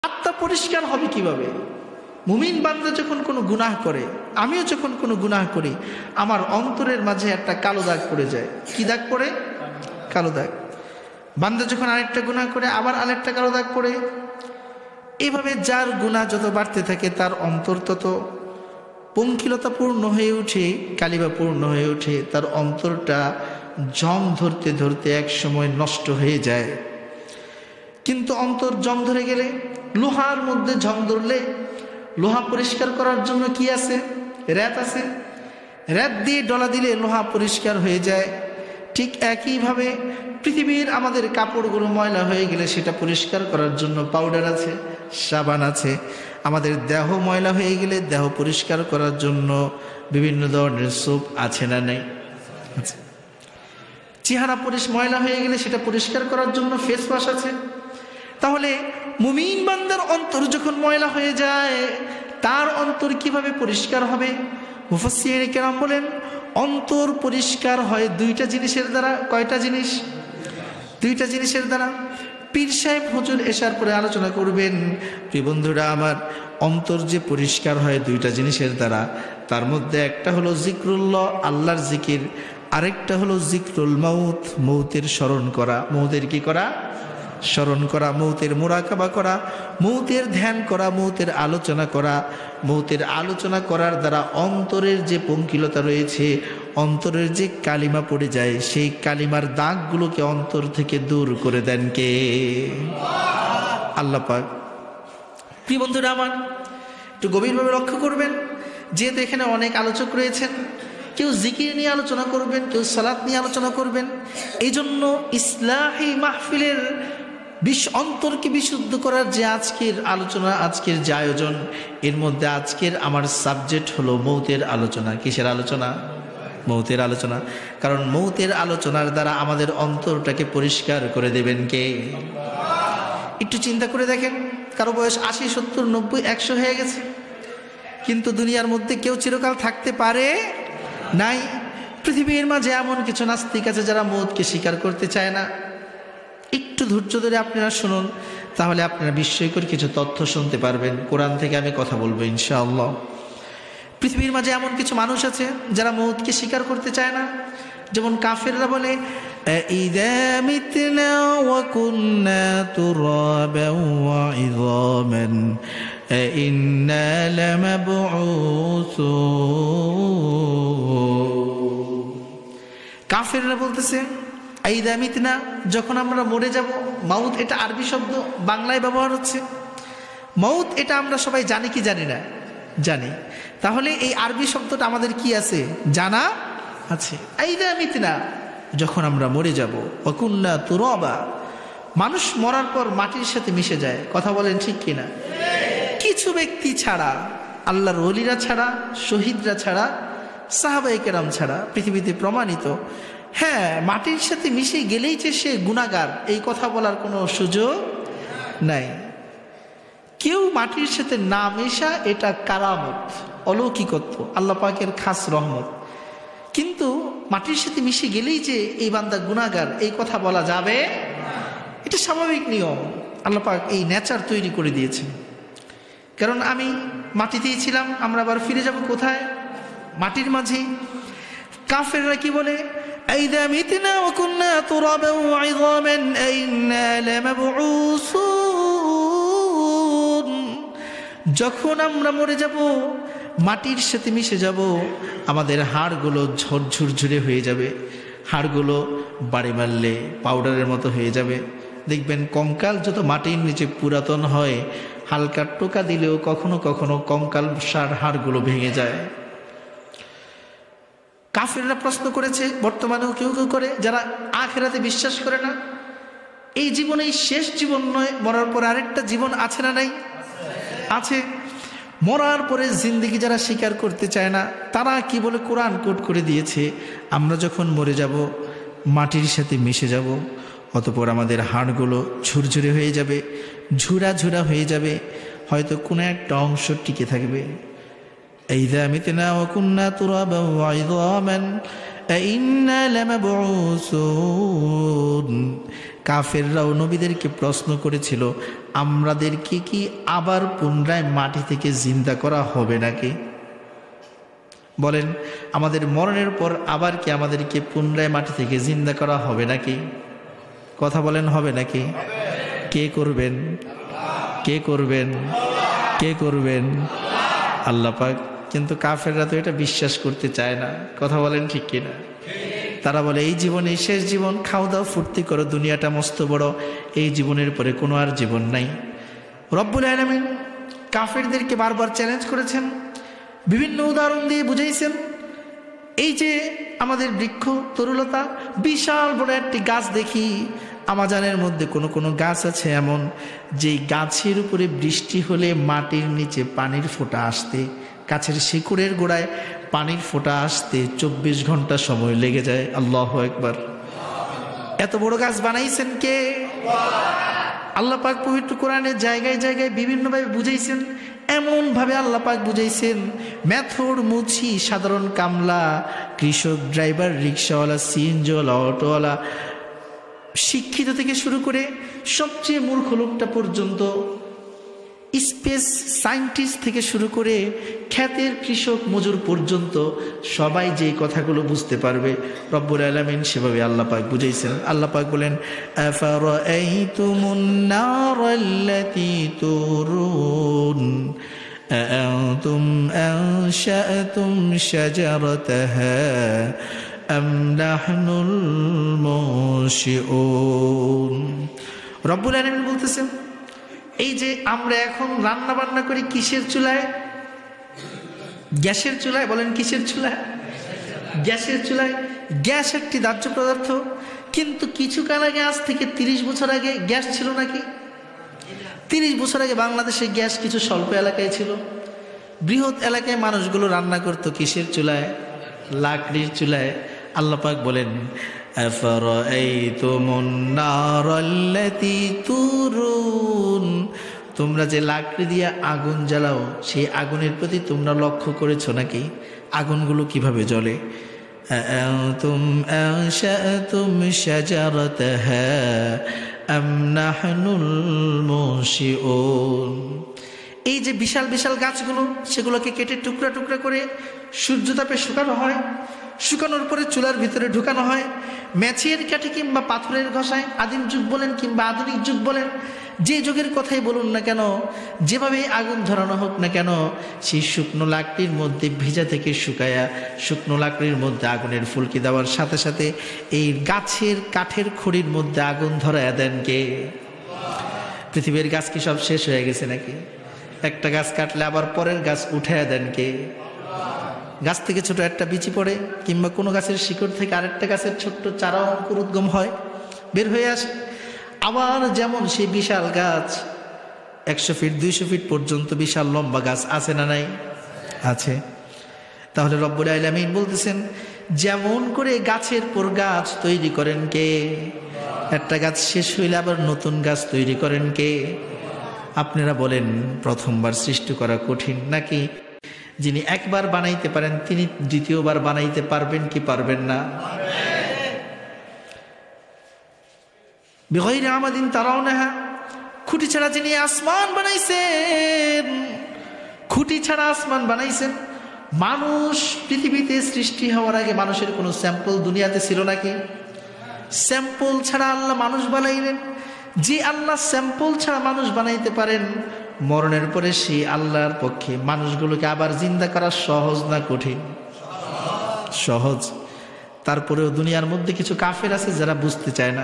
আত্মা পরিষ্কার হবে কিভাবে? মুমিন বান্দা যখন কোনো গুনাহ করে, আমিও যখন কোনো গুনাহ করি, আমার অন্তরের মাঝে একটা কালো দাগ পড়ে যায়। কি দাগ পড়ে? কালো দাগ। বান্দা যখন আরেকটা গুনাহ করে আবার আরেকটা কালো দাগ পড়ে। এইভাবে যার গুনাহ যত বাড়তে থাকে তার অন্তর তত পঙ্কিলতাপূর্ণ হয়ে ওঠে, কালিমাপূর্ণ হয়ে ওঠে। তার অন্তরটা জং ধরতে ধরতে এক সময় নষ্ট হয়ে যায়। কিন্তু অন্তর জং ধরে গেলে, লোহার মধ্যে জং ধরলে লোহা পরিষ্কার করার জন্য কি আছে? রেত আছে। রেত দিয়ে ডলা দিলে লোহা পরিষ্কার হয়ে যায়। ঠিক একইভাবে পৃথিবীর আমাদের কাপড়গুলো ময়লা হয়ে গেলে সেটা পরিষ্কার করার জন্য পাউডার আছে, সাবান আছে। আমাদের দেহ ময়লা হয়ে গেলে দেহ পরিষ্কার করার জন্য বিভিন্ন ধরনের সোপ আছে না নেই? চেহারা ময়লা হয়ে গেলে সেটা পরিষ্কার করার জন্য ফেস ওয়াশ আছে। তাহলে মুমিন বান্দার অন্তর যখন ময়লা হয়ে যায়, তার অন্তর কিভাবে পরিষ্কার হবে? মুফাসসিরিনে কেরাম বলেন, অন্তর পরিষ্কার হয় দুইটা জিনিসের দ্বারা। কয়টা জিনিস? দুইটা জিনিসের দ্বারা। পীর সাহেব হুজুর এশার পরে আলোচনা করবেন। প্রিয় বন্ধুরা আমার, অন্তর যে পরিষ্কার হয় দুইটা জিনিসের দ্বারা, তার মধ্যে একটা হলো জিক্রুল্লাহ, আল্লাহর জিকির। আরেকটা হলো জিক্রুল মাউত, মৌতের স্মরণ করা। মৌতের কি করা? স্মরণ করা। মৌতের মুরাকাবা করা, মৌতের ধ্যান করা, মৌতের আলোচনা করা। মৌতের আলোচনা করার দ্বারা অন্তরের যে পঙ্কিলতা রয়েছে, অন্তরের যে কালিমা পড়ে যায়, সেই কালিমার দাগগুলোকে অন্তর থেকে দূর করে দেন কে? আল্লাহ পাক। প্রিয় বন্ধুরা আমার, একটু গভীরভাবে লক্ষ্য করবেন। যেহেতু এখানে অনেক আলোচক রয়েছেন, কেউ জিকির নিয়ে আলোচনা করবেন, কেউ সালাত নিয়ে আলোচনা করবেন। এই জন্য ইসলাহি মাহফিলের অন্তরকে বিশুদ্ধ করার যে আজকের আলোচনা, আজকের যে আয়োজন, এর মধ্যে আজকের আমার সাবজেক্ট হলো মৌতের আলোচনা। কিসের আলোচনা? মৌতের আলোচনা। কারণ মৌতের আলোচনার দ্বারা আমাদের অন্তরটাকে পরিষ্কার করে দেবেন কে? একটু চিন্তা করে দেখেন, কারো বয়স 80, 70, 90, 100 হয়ে গেছে, কিন্তু দুনিয়ার মধ্যে কেউ চিরকাল থাকতে পারে নাই। পৃথিবীর মাঝে এমন কিছু নাস্তিক আছে যারা মৌতকে স্বীকার করতে চায় না। একটু ধৈর্য ধরে আপনারা শুনুন, তাহলে আপনারা বিস্ময়কর কিছু তথ্য শুনতে পারবেন। কোরআন থেকে আমি কথা বলবো ইনশাআল্লাহ। পৃথিবীর মাঝে এমন কিছু মানুষ আছে যারা মৌতকে স্বীকার করতে চায় না। যেমন কাফেররা বলে, ইযা মিতনা ওয়া কুন্না তুরাবান ওয়া ইযামান ইন্না লামাবউসুন। কাফেররা বলতেছে, ইযা মিতনা, যখন আমরা মরে যাব। মাউত এটা আরবি শব্দ, বাংলায় ব্যবহার হচ্ছে। মাউত এটা আমরা সবাই জানি কি জানি না? জানি। তাহলে এই আরবি শব্দটা আমাদের কি আছে? জানা আছে। ইযা মিতনা, যখন আমরা মরে যাব। ওয়া কুন্না তুরাবা, মানুষ মরার পর মাটির সাথে মিশে যায়। কথা বলেন ঠিক কিনা? কিছু ব্যক্তি ছাড়া, আল্লাহর ওলিরা ছাড়া, শহীদরা ছাড়া, সাহাবায়ে কেরাম ছাড়া পৃথিবীতে প্রমাণিত, হ্যাঁ, মাটির সাথে মিশে গেলেই যে সে গুনাহগার, এই কথা বলার কোনো সুযোগ নাই। কেউ মাটির সাথে না মেশা, এটা কারামত, অলৌকিকত্ব, আল্লাহ পাকের খাস রহমত। কিন্তু মাটির সাথে মিশে গেলেই যে এই বান্দা গুনাহগার, এই কথা বলা যাবে? এটা স্বাভাবিক নিয়ম। আল্লাহ পাক এই নেচার তৈরি করে দিয়েছেন। কারণ আমি মাটিতেই ছিলাম, আমরা আবার ফিরে যাব কোথায়? মাটির মাঝে। কাফেররা কি বলে? ইযা মিতনা ওয়া কুন্না তুরাবান ওয়া ইযামান ইন্না লামাবউসুন, যখন আমরা মরে যাব, মাটির সাথে মিশে যাব, আমাদের হাড়গুলো ঝুরঝুরে হয়ে যাবে। হাড়গুলো বাড়ি মারলে পাউডারের মতো হয়ে যাবে। দেখবেন কঙ্কাল যত মাটির নিচে পুরাতন হয়, হালকা টোকা দিলেও কখনো কখনো কঙ্কাল হাড়গুলো ভেঙে যায়। কাফেররা প্রশ্ন করেছে, বর্তমানেও কেউ কেউ করে, যারা আখিরাতে বিশ্বাস করে না। এই জীবনে এই শেষ জীবন নয়, মরার পরে আরেকটা জীবন আছে না নাই? আছে। মরার পরে জিন্দেগি যারা স্বীকার করতে চায় না, তারা কি বলে? কোরআন কোট করে দিয়েছে, আমরা যখন মরে যাব, মাটির সাথে মিশে যাব, অতঃপর আমাদের হাড়গুলো ঝুরঝুরে হয়ে যাবে, ঝুরা ঝুরা হয়ে যাবে, হয়তো কোনো একটা অংশ টিকে থাকবে। ইযা মিতনা ওয়া কুন্না তুরাবান ওয়া ইযামান ইন্না লামাবউসুন। কাফেররাও নবীদেরকে প্রশ্ন করেছিল, আমাদেরকে কি আবার পুনরায় মাটি থেকে জিন্দা করা হবে নাকি? বলেন, আমাদের মরণের পর আবার কি আমাদেরকে পুনরায় মাটি থেকে জিন্দা করা হবে নাকি? কথা বলেন, হবে নাকি? কে করবেন? কে করবেন? কে করবেন? আল্লাহ পাক। কিন্তু কাফেররা তো এটা বিশ্বাস করতে চায় না। কথা বলেন ঠিক কিনা? তারা বলে এই জীবনে শেষ জীবন, খাও দাও ফুর্তি করো, দুনিয়াটা মস্ত বড়, এই জীবনের পরে কোনো আর জীবন নাই। রব্বুল আলামিন কাফেরদেরকে বারবার চ্যালেঞ্জ করেছেন, বিভিন্ন উদাহরণ দিয়ে বুঝাইছেন। এই যে আমাদের বৃক্ষ তরুলতা, বিশাল বড় একটি গাছ দেখি, আমাজানের মধ্যে কোনো কোনো গাছ আছে এমন যেই গাছের উপরে বৃষ্টি হলে মাটির নিচে পানির ফোঁটা আসতে, গাছের শিকড়ের গোড়ায় পানির ফোঁটা আসতে 24 ঘন্টা সময় লেগে যায়। আল্লাহু আকবার। এত বড় গাছ বানাইছেন কে? আল্লাহ পাক পবিত্র কোরআনের জায়গায় জায়গায় বিভিন্নভাবে বুঝাইছেন। এমন ভাবে আল্লাহ পাক বুঝাইছেন, মেথর, মুছি, সাধারণ কামলা, কৃষক, ড্রাইভার, রিক্সাওয়ালা, সিএনজিওয়ালা, অটোওয়ালা, শিক্ষিত থেকে শুরু করে সবচেয়ে মূর্খ লোকটা পর্যন্ত, স্পেস সায়েন্টিস্ট থেকে শুরু করে খ্যাতের কৃষক মজুর পর্যন্ত সবাই যে কথাগুলো বুঝতে পারবে রব্বুল আলামিন সেভাবে আল্লাহ পাক বুঝাইছেন। আল্লাহ পাক বলেন, আফারাআইতুমুন নারাল্লাতী তুরুন আআনতুম আনশাআতুম শাজারাতাহা আম নাহনুল মুনশিউন। রব্বুল আলামিন বলতেছেন, এই যে আমরা এখন রান্না বান্না করি কিসের চুলায়? গ্যাসের চুলায়। বলেন কিসের চুলায়? গ্যাসের চুলায়। গ্যাস একটি দাহ্য পদার্থ, কিন্তু কিছুকাল আগে, আজ থেকে 30 বছর আগে গ্যাস ছিল নাকি? 30 বছর আগে বাংলাদেশে গ্যাস কিছু স্বল্প এলাকায় ছিল। বৃহৎ এলাকায় মানুষগুলো রান্না করতো কিসের চুলায়? লাকড়ির চুলায়। আল্লাহ পাক বলেন, আফারাআইতুমুন নারাল্লাতী তুরুন, তোমরা যে লাকড়ি দিয়ে আগুন জ্বালাও, সেই আগুনের প্রতি তোমরা লক্ষ্য করেছো নাকি? আগুনগুলো কিভাবে জ্বলে? আআনতুম আনশাআতুম শাজারাতাহা আম নাহনুল মুনশিউন। এই যে বিশাল বিশাল গাছগুলো, সেগুলোকে কেটে টুকরা টুকরা করে সূর্যতাপে শুকানো হয়। শুকানোর পরে চুলার ভিতরে ঢুকানো হয় ম্যাচের কাঠি কিংবা পাথরের ঘষায়। আদিম যুগ বলেন কিংবা আধুনিক যুগ বলেন, যে যুগের কথাই বলুন না কেন, যেভাবে আগুন ধরানো হোক না কেন, সেই শুকনো লাকড়ির মধ্যে ভিজা থেকে শুকায়া শুকনো লাকড়ির মধ্যে আগুনের ফুলকি দেওয়ার সাথে সাথে এই গাছের কাঠের খড়ির মধ্যে আগুন ধরায়া দেন কে? পৃথিবীর গাছ কি সব শেষ হয়ে গেছে নাকি? একটা গাছ কাটলে আবার পরের গাছ উঠায়া দেন কে? গাছ থেকে ছোট একটা বিচি পড়ে, কিংবা কোনো গাছের শিকড় থেকে আরেকটা গাছের ছোট্ট চারা অঙ্কুর উদ্গম হয়, বের হয়ে আসে। আবার যেমন সেই বিশাল গাছ 100 ফিট 200 ফিট পর্যন্ত বিশাল লম্বা গাছ আছে না নাই? আছে। তাহলে রব্বুল আলামিন বলতেছেন, যেমন করে গাছের পর গাছ তৈরি করেন কে? একটা গাছ শেষ হইলে আবার নতুন গাছ তৈরি করেন কে? আপনারা বলেন, প্রথমবার সৃষ্টি করা কঠিন নাকি যিনি একবার বানাইতে পারেন তিনি দ্বিতীয়বার বানাইতে পারবেন কি পারবেন না? বিগাইরি আমাদিন তারাউনাহা, খুঁটি ছাড়া যিনি আসমান বানাইছেন, খুঁটি ছাড়া আসমান বানাইছেন। মানুষ পৃথিবীতে সৃষ্টি হওয়ার আগে মানুষের কোনো স্যাম্পল দুনিয়াতে ছিল নাকি? স্যাম্পল ছাড়া আল্লাহ মানুষ বানাইলেন। যে আল্লাহ স্যাম্পল ছাড়া মানুষ বানাইতে পারেন, মরণের পরে সেই আল্লাহর পক্ষে মানুষগুলোকে আবার জিন্দা করা সহজ না কঠিন? সহজ। তারপরেও দুনিয়ার মধ্যে কিছু কাফের আছে যারা বুঝতে চায় না।